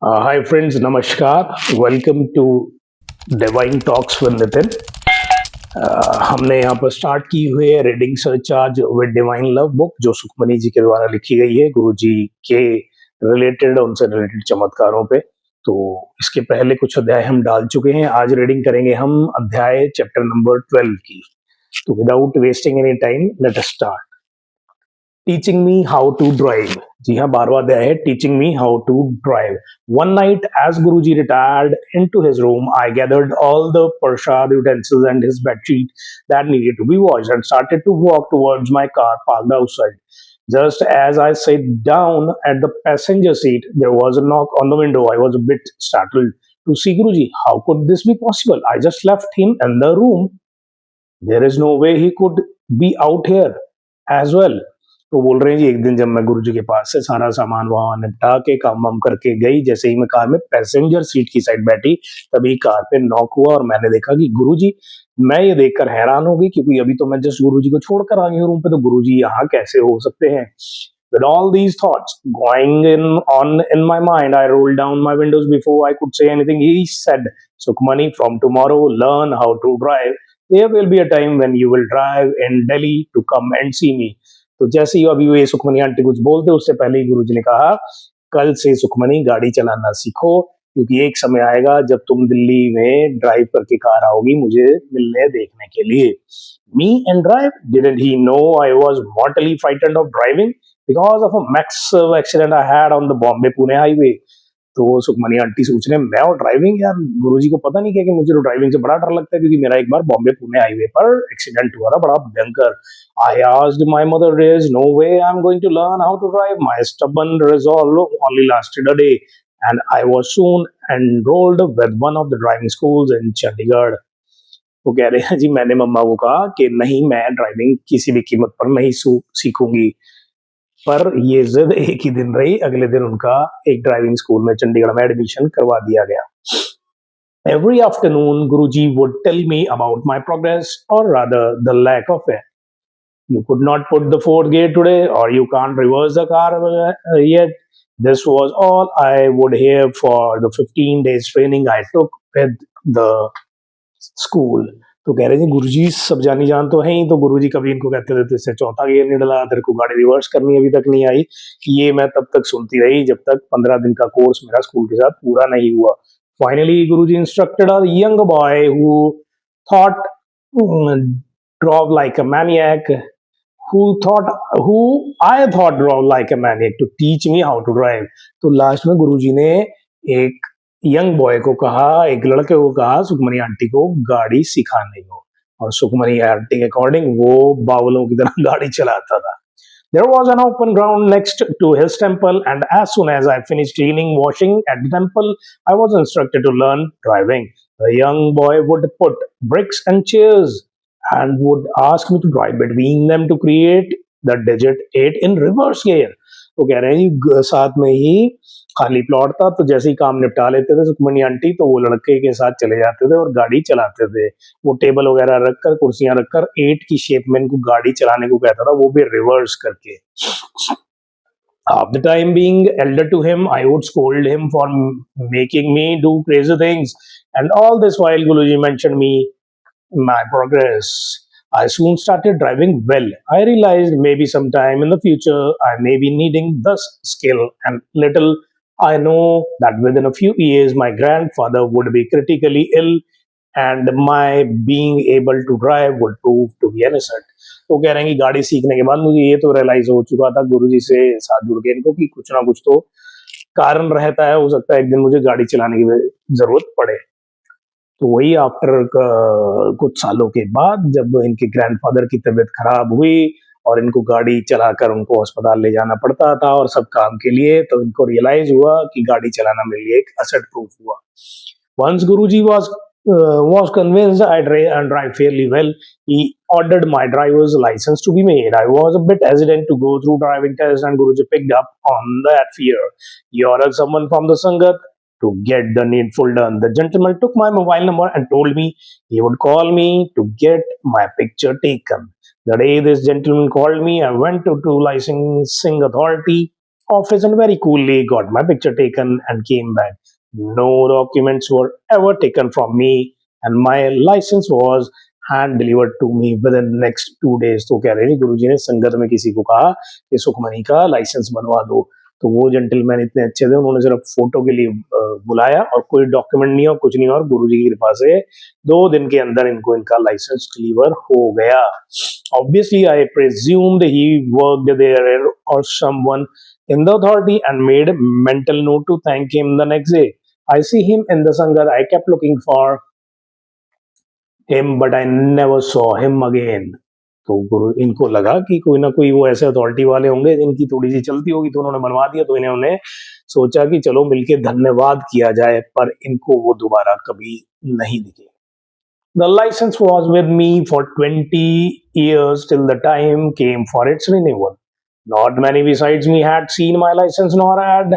Hi friends, Namaskar. Welcome to Divine Talks with Nitin. हमने यहाँ पर स्टार्ट की हुई है reading surcharge with divine love book जो सुखमनी जी के द्वारा लिखी गई है गुरु जी के रिलेटेड उनसे रिलेटेड चमत्कारों पे। तो इसके पहले कुछ अध्याय हम डाल चुके हैं। आज रीडिंग करेंगे हम अध्याय चैप्टर नंबर 12 की। तो without wasting any time let us start. Teaching me how to drive. जी हाँ, 12वां अध्याय है teaching me how to drive. One night, as Guruji retired into his room, I gathered all the prasad utensils and his bedsheet that needed to be washed and started to walk towards my car parked outside. Just as I sat down at the passenger seat, there was a knock on the window. I was a bit startled to see Guruji. How could this be possible? I just left him in the room. There is no way he could be out here as well. तो बोल रहे हैं जी, एक दिन जब मैं गुरुजी के पास से सारा सामान वहां निपटा के काम वाम करके गई, जैसे ही मैं कार में पैसेंजर सीट की साइड बैठी तभी कार पे नॉक हुआ और मैंने देखा कि गुरुजी। मैं ये देखकर हैरान हो गई क्योंकि अभी तो मैं जस्ट गुरुजी को छोड़कर आ गई हूँ रूम पे, तो गुरुजी यहाँ कैसे हो सकते हैं। With all these thoughts going in my mind, I rolled down my windows before I could say anything. He said, Sukhmani, from tomorrow, learn how to drive. There will be a time when you will drive in Delhi to come and see me. तो जैसे ही अभी ये Sukhmani aunty कुछ बोलते उससे पहले ही गुरुजी ने कहा, कल से सुखमनी गाड़ी चलाना सीखो क्योंकि एक समय आएगा जब तुम दिल्ली में ड्राइव करके कार आओगी मुझे मिलने देखने के लिए। Me and drive? Didn't he know I was mortally frightened of driving because of a massive accident I had on the Bombay Pune highway? तो वो सुखमनी आंटी सोच रहे हैं मैं और ड्राइविंग, यार गुरुजी को पता नहीं क्या कि मुझे तो ड्राइविंग से बड़ा डर लगता है क्योंकि मेरा एक बार बॉम्बे पुणे हाईवे पर एक्सीडेंट हुआ था बड़ा भयंकर। I asked my mother, there is no way I am going to learn how to drive. My stubborn resolve only lasted a day and I was soon enrolled with one of the driving schools in Chandigarh. वो कह रहे हैं जी, मैंने मम्मा को कहा कि नहीं, मैं ड्राइविंग किसी भी कीमत पर नहीं सीखूंगी, पर ये जिद एक ही दिन रही। अगले दिन उनका एक ड्राइविंग स्कूल में चंडीगढ़ में एडमिशन करवा दिया गया। Every afternoon, Guruji would tell me about my progress, or rather, the lack of it. You could not put the fourth gear today, or you can't reverse the car yet. This was all I would hear for the 15 days training I took with the school. तो कह रहे थे गुरुजी सब जानी जान तो है ही, तो गुरुजी कभी इनको कहते थे इससे चौथा गियर नहीं डला, तेरे को गाड़ी रिवर्स करनी अभी तक नहीं आई। ये मैं तब तक सुनती रही जब तक 15 दिन का कोर्स मेरा स्कूल के साथ पूरा नहीं हुआ। Finally Guruji instructed a young boy who thought drove like a maniac who I thought drove like a maniac to teach me how to drive। तो लास्ट में गुरुजी ने एक यंग बॉय को कहा, एक लड़के को कहा सुखमनी आंटी को गाड़ी सिखाने को, और सुखमनी आंटी के अकॉर्डिंग वो बावलों की तरह गाड़ी चलाता था। There was an open ground next to his temple, and as soon as I finished cleaning, washing at the temple, I was instructed to learn driving. The young boy would put bricks and chairs and would ask me to drive between them to create the digit 8 in reverse gear। तो कह रहे हैं जी साथ में ही खाली plot था, तो जैसे ही काम निपटा लेते थे सुखमनी आंटी तो वो लड़के के साथ चले जाते थे और गाड़ी चलाते थे। वो टेबल वगैरह रखकर, कुर्सियां रखकर 8 की शेप में इनको गाड़ी चलाने को कहता था, वो भी रिवर्स करके। Half the time being elder to him, I would scold him for making me do crazy things, and all this while Guruji mentioned me my progress. I soon started driving well. I realized maybe sometime in the future I may be needing this skill, and little I know that within a few years my grandfather would be critically ill and my being able to drive would prove to be an asset। तो कह रहे हैं कि गाड़ी सीखने के बाद मुझे ये तो रियलाइज हो चुका था गुरुजी से साथ जुड़ के इनको कि कुछ ना कुछ तो कारण रहता है, हो सकता है एक दिन मुझे गाड़ी चलाने की जरूरत पड़े। तो वही आफ्टर कुछ सालों के बाद जब इनके ग्रैंडफादर की तबीयत खराब हुई और इनको गाड़ी चलाकर उनको अस्पताल ले जाना पड़ता था और सब काम के लिए, तो इनको रियलाइज हुआ कि गाड़ी चलाना मेरे लिए एक असेट प्रूफ हुआ। Once Guruji was convinced I drive fairly well, he ordered my driver's license to be made. I was a bit hesitant to go through driving test, and Guruji picked up on that fear. He ordered someone from the Sangat to get the needful done. The gentleman took my mobile number and told me he would call me to get my picture taken. The day this gentleman called me, I went to licensing authority office and very coolly got my picture taken and came back. No documents were ever taken from me, and my license was hand delivered to me within next 2 days. तो कह रहे हैं गुरुजी ने संगत में किसी को कहा कि सुखमनी का लाइसेंस बनवा दो, तो वो जेंटलमैन इतने अच्छे थे, उन्होंने सिर्फ फोटो के लिए बुलाया और कोई डॉक्यूमेंट नहीं और कुछ नहीं, और गुरुजी की कृपा से 2 दिन के अंदर इनको इनका लाइसेंस डिलीवर हो गया. Obviously, I presumed he worked there or someone in the authority and made a mental note to thank him the next day. I see him in the Sangat. I kept looking for him, but I never saw him again. तो गुरु इनको लगा कि कोई ना कोई वो ऐसे authority वाले होंगे जिनकी थोड़ी सी चलती होगी, तो उन्होंने बनवा दिया. तो इन्होंने सोचा कि चलो मिलके धन्यवाद किया जाए, पर इनको वो दोबारा कभी नहीं दिखे. The license was with me for 20 years till the time came for its renewal. Not many besides me had seen my license, nor had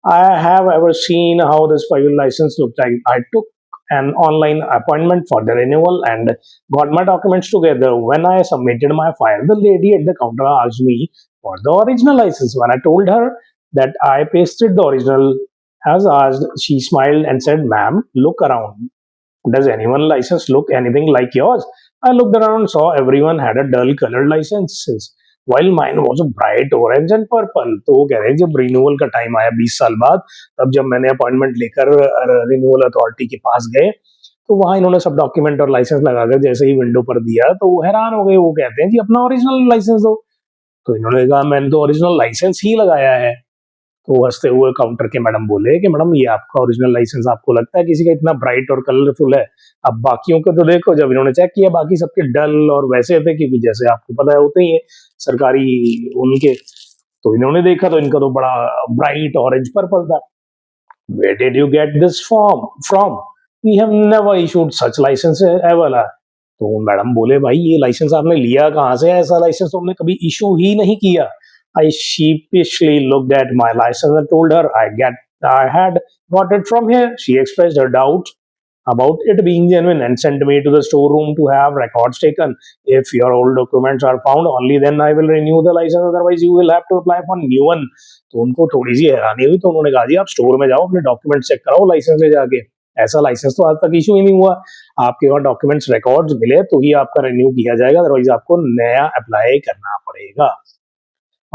I have ever seen how this private license looked like. I took an online appointment for the renewal and got my documents together. When I submitted my file, the lady at the counter asked me for the original license. When I told her that I pasted the original as asked, she smiled and said, "Ma'am, look around. Does anyone license look anything like yours?" I looked around and saw everyone had a dull colored licenses, while mine was a bright orange and purple. तो वो कह रहे हैं जब renewal का time आया 20 साल बाद, तब जब मैंने अपॉइंटमेंट लेकर रिन्यूअल अथॉरिटी के पास गए, तो वहां इन्होंने सब डॉक्यूमेंट और लाइसेंस लगाकर जैसे ही विंडो पर दिया, तो वो हैरान हो गए. वो कहते हैं जी अपना ओरिजिनल लाइसेंस दो. तो इन्होंने कहा मैंने तो ओरिजिनल लाइसेंस ही लगाया है. तो हंसते हुए काउंटर के मैडम बोले कि मैडम ये आपका ओरिजिनल लाइसेंस आपको लगता है किसी का इतना ब्राइट और कलरफुल है? अब बाकियों को तो देखो, जब इन्होंने चेक किया बाकी सबके डल और वैसे थे, क्योंकि जैसे आपको पता है होते ही है सरकारी उनके, तो इन्होंने देखा तो इनका तो बड़ा ब्राइट ऑरेंज पर्पल था. Where did you get this form from? We have never issued such license ever. तो मैडम बोले भाई ये लाइसेंस आपने लिया कहाँ से? ऐसा लाइसेंस तो हमने कभी इशू ही नहीं किया. I sheepishly looked at my license and told her I had got it from here. She expressed her doubt about it being genuine and sent me to the storeroom to have records taken. If your old documents are found, only then I will renew the license. Otherwise, you will have to apply for new one. तो उनको थोड़ी सी हैरानी हुई, तो उन्होंने कहा जी आप store में जाओ, अपने डॉक्यूमेंट चेक कराओ लाइसेंस ले जाके. ऐसा लाइसेंस तो आज तक इशू ही नहीं हुआ. आपके वहाँ डॉक्यूमेंट्स रिकॉर्ड्स मिले तो ही आपका रिन्यू किया जाएगा, अदरवाइज आपको नया अप्लाई करना पड़ेगा.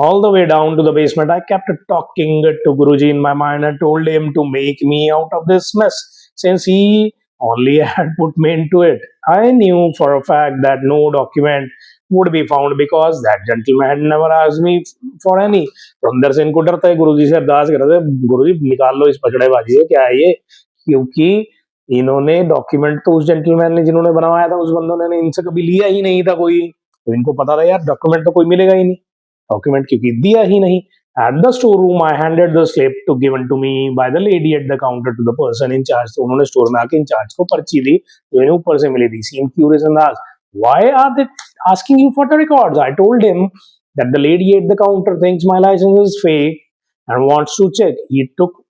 All the way down to the basement, I kept talking to Guruji in my mind and told him to make me out of this mess, since he only had put me into it. I knew for a fact that no document would be found because that gentleman had never asked me for any. तो अंदर से इनको डरता है, गुरुजी से अरदास कर रहे थे, गुरुजी निकाल लो इस पकड़ेबाजी से, क्या है ये? क्योंकि इन्होंने डॉक्यूमेंट तो उस जेंटलमैन ने जिन्होंने बनवाया था, उस बंदों ने इनसे कभी लिया ही नहीं था कोई. तो इनको पता था यार डॉक्यूमेंट तो कोई मिलेगा ही नहीं, डॉक्यूमेंट क्योंकि दिया ही नहीं. At the storeroom, I handed the slip to given to me by the lady at the counter to the person in charge. तो उन्होंने स्टोर में आके इंचार्ज को पर्ची दी जो इन्हें ऊपर से मिली थी. Seemed curious and asked, "Why are they asking you for the records?" I told him that the lady at the counter thinks my license is fake and wants to check. He took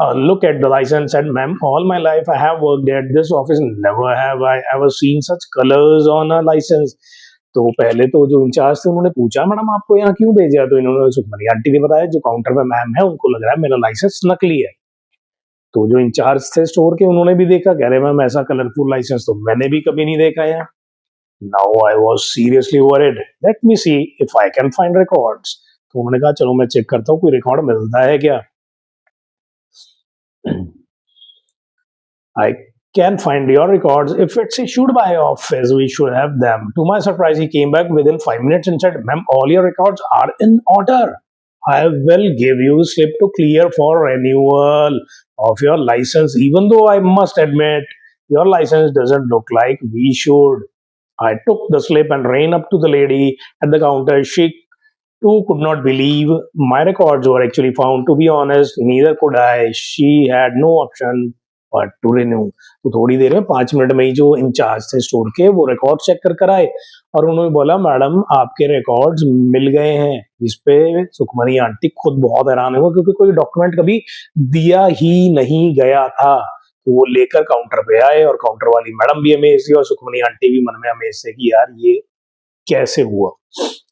a look at the license and said, "Ma'am, all my life I have worked at this office. Never have I ever seen such colors on a license." तो पहले तो जो in charge थे उन्होंने पूछा madam आपको यहाँ क्यों भेजा, तो इन्होंने सुखमनी आंटी ने बताया जो काउंटर पे मैम है उनको लग रहा है मेरा लाइसेंस नकली है. तो जो इंचार्ज थे स्टोर के उन्होंने भी देखा, कह रहे मैम ऐसा कलरफुल लाइसेंस तो मैंने भी कभी नहीं देखा है. Now I was seriously worried. Let me see if I can find records. तो उन्होंने कहा चलो मैं चेक करता हूँ कोई रिकॉर्ड मिलता है क्या. I can find your records. If it's issued by office, we should have them. To my surprise, he came back within 5 minutes and said, "Ma'am, all your records are in order. I will give you a slip to clear for renewal of your license, even though I must admit your license doesn't look like we should." I took the slip and ran up to the lady at the counter. She too could not believe my records were actually found. To be honest, neither could I. She had no option but to renew. तो थोड़ी देर में 5 minute में ही जो in charge थे store के वो record check कर आए और उन्होंने बोला मैडम आपके रिकॉर्ड्स मिल गए हैं. जिसपे सुखमनी आंटी खुद बहुत हैरान हुआ क्योंकि कोई डॉक्यूमेंट कभी दिया ही नहीं गया था. तो वो लेकर काउंटर पे आए और काउंटर वाली मैडम भी अमेज थी और सुखमनी आंटी भी मन में अमेज थे कि यार ये कैसे हुआ.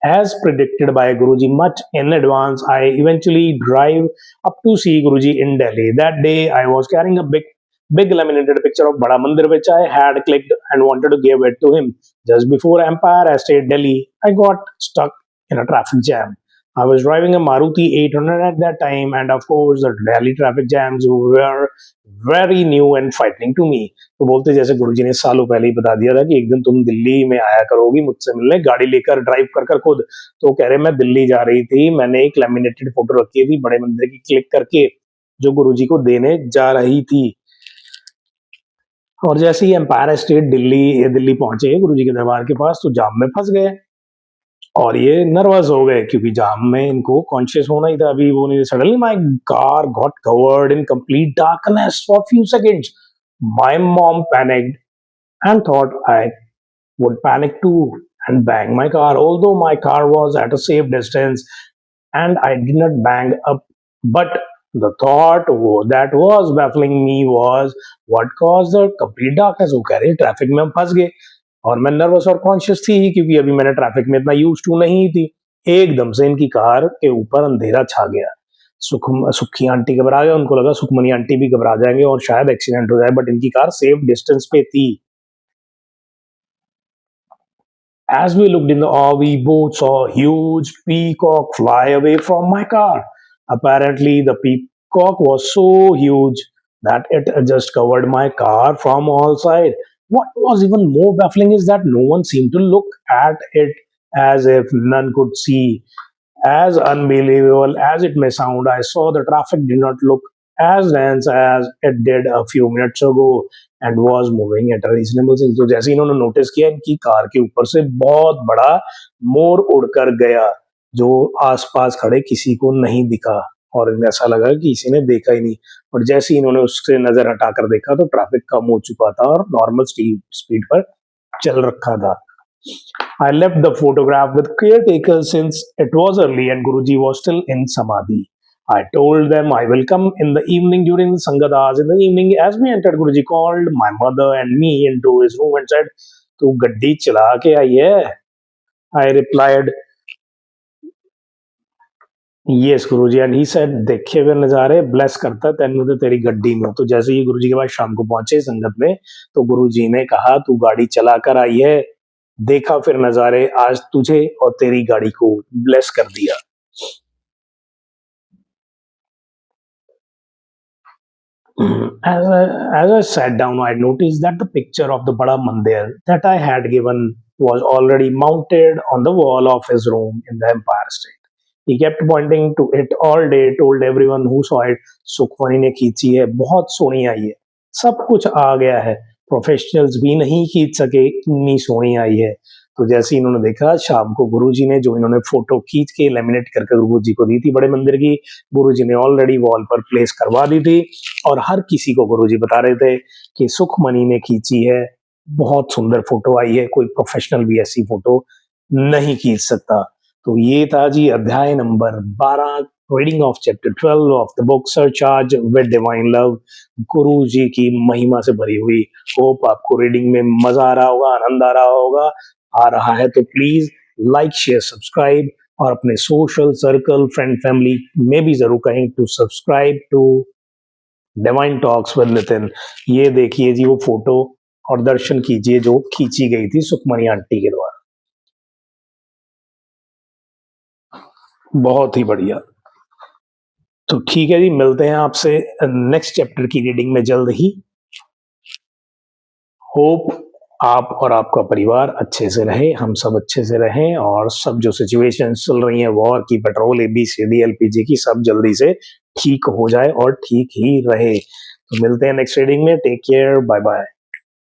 As predicted by Guruji much in advance, I eventually drive up to see Guruji in Delhi. That day, I was carrying a big laminated picture of Bada Mandir, which I had clicked and wanted to give it to him. Just before Empire Estate, Delhi, I got stuck in a traffic jam. I was driving a Maruti 800 at that time, and of course, the Delhi traffic jams were very new and frightening to me. तो बोलते जैसे गुरुजी ने सालों पहले ही बता दिया था कि एक दिन तुम दिल्ली में आया करोगी मुझसे मिलने, गाड़ी लेकर ड्राइव कर कर खुद. तो कह रहे मैं दिल्ली जा रही थी, मैंने एक लैमिनेटेड फोटो रखी थी बड़े मंदिर की क्लिक करके जो गुरुजी को देने जा रही थी. और जैसे ही एम्पायर स्टेट दिल्ली पहुंचे गुरुजी के दरबार के पास, तो जाम में फंस गए और ये नर्वस हो गए क्योंकि जाम में इनको कॉन्शियस होना ही था. अभी वो नहीं. Suddenly my car got covered in complete darkness for few seconds. My mom panicked and thought I would panic too and bang my car, although my car was at a safe distance and I did not bang up. But the thought that was baffling me was what caused the complete darkness. वो कह रहे traffic में हम फंस गए और मैं nervous और कॉन्शियस थी क्योंकि अभी मैंने ट्रैफिक में इतना यूज टू नहीं थी. एकदम से इनकी कार के ऊपर अंधेरा छा गया. सुखी आंटी घबरा गए. उनको लगा सुखमनी आंटी भी घबरा जाएंगे और शायद एक्सीडेंट हो जाए, बट इनकी कार सेफ डिस्टेंस पे थी. As we looked in the air, we both saw a huge peacock fly away from my car. Apparently, the peacock was so huge that it just covered my car from all sides. What was even more baffling is that no one seemed to look at it, as if none could see. As unbelievable as it may sound, I saw the traffic did not look as dense as it did a few minutes ago and was moving at a reasonable speed. तो जैसे इन्होंने notice किया इनकी car के ऊपर से बहुत बड़ा मोर उड़कर गया जो आसपास खड़े किसी को नहीं दिखा और इन्हें ऐसा लगा कि किसी ने देखा ही नहीं. और जैसे ही इन्होंने उससे नजर हटाकर देखा तो ट्रैफिक कम हो चुका था और नॉर्मल स्पीड पर चल रखा था. I left the photograph with caretaker since it was early and Guruji was still in Samadhi. I told them I will come in the evening during the Sangadas. In the evening, as we entered, Guruji called my mother and me into his room and said, "Tu gaddi chala ke aayi hai?" I replied, "Yes, Guruji." And he said, "देखे हुए नज़ारे bless करता तेनू तो तेरी गड्डी में." तो जैसे ही गुरुजी के पास शाम को पहुंचे संगत में, तो गुरुजी ने कहा, "तू गाड़ी चला कर आई है, देखा फिर नज़ारे, आज तुझे और तेरी गाड़ी को ब्लेस कर दिया." As I sat down, I noticed that the picture of the Bada Mandir that I had given was already mounted on the wall of his room in the Empire State. He kept pointing to it all day, told everyone who saw it, Sukhmani ने खींची है, बहुत सोनी आई है, सब कुछ आ गया है, professionals भी नहीं खींच सके, इतनी सोनी आई है. तो जैसे इन्होंने देखा शाम को गुरुजी ने जो इन्होंने फोटो खींच के लेमिनेट करके गुरुजी को दी थी बड़े मंदिर की, गुरुजी ने ऑलरेडी वॉल पर प्लेस करवा दी थी और हर किसी को गुरुजी बता रहे थे कि सुखमणि ने खींची है, बहुत सुंदर फोटो आई है, कोई प्रोफेशनल भी ऐसी फोटो नहीं खींच सकता. तो ये था जी अध्याय number 12, reading of chapter 12 of the book surcharge with divine love, गुरु जी की महिमा से भरी हुई. होप आपको रीडिंग में मजा आ रहा होगा, आनंद आ रहा है तो प्लीज लाइक शेयर सब्सक्राइब और अपने सोशल सर्कल फ्रेंड फैमिली में भी जरूर कहें to subscribe to divine talks with Nitin. ये देखिए जी वो फोटो और दर्शन कीजिए जो खींची गई थी सुखमणि आंटी के द्वारा. बहुत ही बढ़िया. तो ठीक है जी, मिलते हैं आपसे नेक्स्ट चैप्टर की रीडिंग में जल्द ही. होप आप और आपका परिवार अच्छे से रहे, हम सब अच्छे से रहें और सब जो सिचुएशन चल रही हैं वॉर की, पेट्रोल, ABCD, LPG की, सब जल्दी से ठीक हो जाए और ठीक ही रहे. तो मिलते हैं नेक्स्ट रीडिंग में. Take care, bye bye.